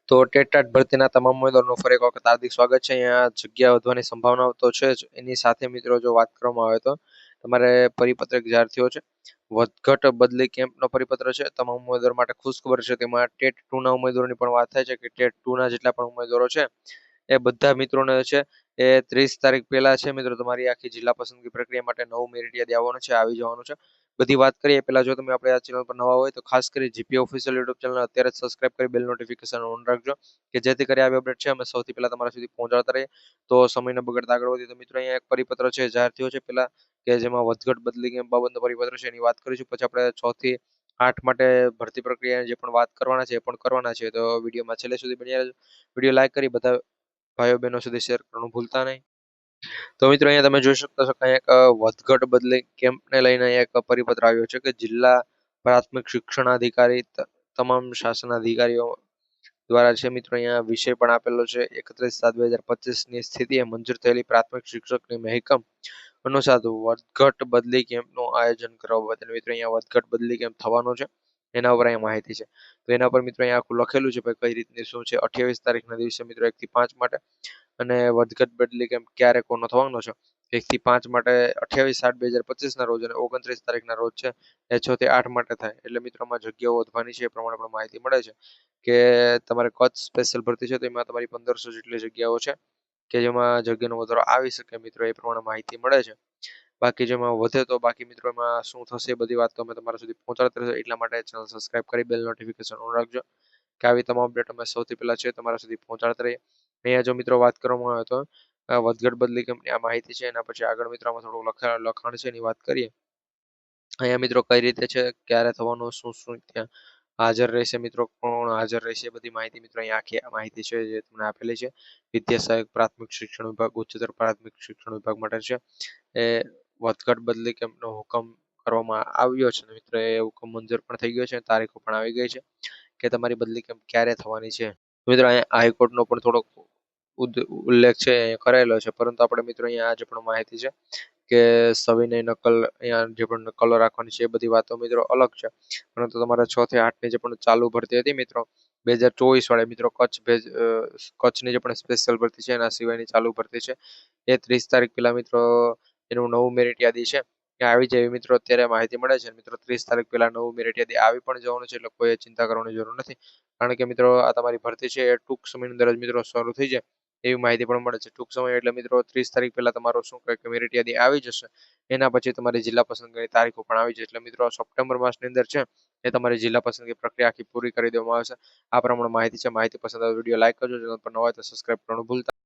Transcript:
તો ટેટ ભરતીના તમામ ઉમેદવારોનું ફરી એક વખત હાર્દિક સ્વાગત છે। અહીંયા જગ્યા વધવાની સંભાવનાઓ તો છે જ, એની સાથે મિત્રો જો વાત કરવામાં આવે તો તમારે પરિપત્ર જાહેર થયો છે। વધઘટ બદલી કેમ્પનો પરિપત્ર છે। તમામ ઉમેદવારો માટે ખુશખબર છે। તેમાં ટેટ 2 ના ઉમેદવારોની પણ વાત થાય છે કે ટેટ 2 ના જેટલા પણ ઉમેદવારો છે એ બધા મિત્રોને છે એ 30 તારીખ પહેલા છે મિત્રો તમારી આખી જિલ્લા પસંદગી પ્રક્રિયા માટે નવું મેરિટ યાદી આવવાનું છે, આવી જવાનું છે। બધી વાત કરીએ પહેલા, જો તમે આપણે આ ચેનલ પર નવા હોય તો ખાસ કરી જીપી ઓફિશિયલ યુટ્યુબ ચેનલ અત્યારે જ સબસ્ક્રાઇબ કરી બેલ નોટિફિકેશન ઓન રાખજો કે જેથી કરી આવી અપડેટ છે અમે સૌથી પહેલા તમારા સુધી પહોંચાડતા રહીએ। તો સમય ન બગાડતા આગળ વધીએ તો મિત્રો અહીંયા એક પરિપત્ર છે જાહેર થયો છે પહેલા, કે જેમાં વધઘટ બદલી કેમ બાબતનો પરિપત્ર છે એની વાત કરીશું। પછી આપણે 6 થી 8 માટે ભરતી પ્રક્રિયા જે પણ વાત કરવાના છે એ પણ કરવાના છે। તો વિડીયોમાં છેલ્લે સુધી બન્યા રહેજો। વિડીયો લાઈક કરી બધા ભાઈઓ બહેનો સુધી શેર કરવાનું ભૂલતા નહીં। તો મિત્રો અહીંયા તમે જોઈ શકો છો કે એક વધઘટ બદલી કેમ્પને લઈને એક પરિપત્ર આવ્યો છે કે જિલ્લા પ્રાથમિક શિક્ષણાધિકારી તમામ શાસન અધિકારીઓ દ્વારા છે મિત્રો અહીંયા વિષય પણ આપેલો છે 31/7/2025 ની સ્થિતિએ મંજૂર થયેલી પ્રાથમિક શિક્ષકની મહેકમ અનુસાર વધઘટ બદલી કેમ્પનું આયોજન કરવા બદલ મિત્રો અહીંયા વધઘટ બદલી કેમ્પ થવાનો છે એના ઉપર અહીંયા માહિતી છે। તો એના પર મિત્રો અહીંયા આખું લખેલું છે કઈ રીતની શું છે। 28 તારીખના દિવસે મિત્રો 1 થી 5 માટે, અને વધઘટ બદલી કેમ્પ ક્યારે કોનો થવાનો છે 1 થી 5 માટે 28/7/2025 ના રોજ, અને 29 તારીખના રોજ છે એ 6 થી 8 માટે થાય। એટલે મિત્રોમાં જગ્યાઓ વધવાની છે એ પ્રમાણે પણ માહિતી મળે છે કે તમારે કચ્છ સ્પેશિયલ ભરતી છે તો એમાં તમારી 1500 જેટલી જગ્યાઓ છે કે જેમાં જગ્યાનો વધારો આવી શકે મિત્રો, એ પ્રમાણે માહિતી મળે છે। બાકી જેમાં વધે તો બાકી મિત્રો એમાં શું થશે એ બધી વાત તો અમે તમારા સુધી પહોંચાડતા રહેશું। એટલા માટે ચેનલ સબસ્ક્રાઇબ કરી બેલ નોટિફિકેશન ઓન રાખજો કે આવી તમામ અપડેટ અમે સૌથી પહેલા છે તમારા સુધી પહોંચાડતા રહીએ। અહીંયા જો મિત્રો વાત કરવામાં આવે તો વધઘટ બદલી કેમ્પની આ માહિતી છે। એના પછી આગળ મિત્રો આમાં થોડું લખાણ છે એની વાત કરીએ। અહીંયા મિત્રો કઈ રીતે છે, ક્યારે થવાનું, શું શું ત્યાં હાજર રહેશે મિત્રો, કોણ હાજર રહેશે, બધી માહિતી મિત્રો અહીંયા આખી માહિતી છે જે તમને આપેલી છે। વિદ્યા સહાયક પ્રાથમિક શિક્ષણ વિભાગ, ઉચ્ચતર પ્રાથમિક શિક્ષણ વિભાગ માટે છે એ વધઘટ બદલી કેમ્પનો હુકમ કરવામાં આવ્યો છે મિત્રો, એ હુકમ મંજૂર પણ થઈ ગયો છે, તારીખો પણ આવી ગઈ છે કે તમારી બદલી કેમ્પ ક્યારે થવાની છે। મિત્રો અહીંયા હાઈકોર્ટનો પણ થોડોક ઉલ્લેખ છે અહીંયા કરેલો છે, પરંતુ આપણે મિત્રો અહીંયા આજે પણ માહિતી છે કે સવિનય નકલ અહીંયા જે પણ નકલો રાખવાની છે એ બધી વાતો મિત્રો અલગ છે। પરંતુ તમારા 6 થી 8 ની જે પણ ચાલુ ભરતી હતી મિત્રો 2024 વાળી મિત્રો કચ્છની જે પણ સ્પેશિયલ ભરતી છે એના સિવાયની ચાલુ ભરતી છે એ 30 તારીખ પહેલા મિત્રો એનું નવું મેરિટ યાદી છે એ આવી જાય મિત્રો અત્યારે માહિતી મળે છે। મિત્રો 30 તારીખ પહેલા નવું મેરિટ યાદી આવી પણ જવાનું છે, એટલે કોઈ ચિંતા કરવાની જરૂર નથી, કારણ કે મિત્રો આ તમારી ભરતી છે એ ટૂંક સમયની અંદર જ મિત્રો શરૂ થઈ જાય એવી માહિતી પણ મળે છે। ટૂંક સમય એટલે મિત્રો 30 તારીખ પહેલા તમારો શું કહે કે મેરિટ યાદી આવી જશે, એના પછી તમારી જિલ્લા પસંદગીની તારીખો પણ આવી જશે। એટલે મિત્રો સપ્ટેમ્બર માસની અંદર છે એ તમારી જિલ્લા પસંદગી પ્રક્રિયા આખી પૂરી કરી દેવામાં આવશે। આ પ્રમાણે માહિતી છે। માહિતી પસંદ આવે વિડીયો લાઈક કરજો, ચેનલ પર નવા હોય તો સબસ્ક્રાઇબ કરવાનું ભૂલતા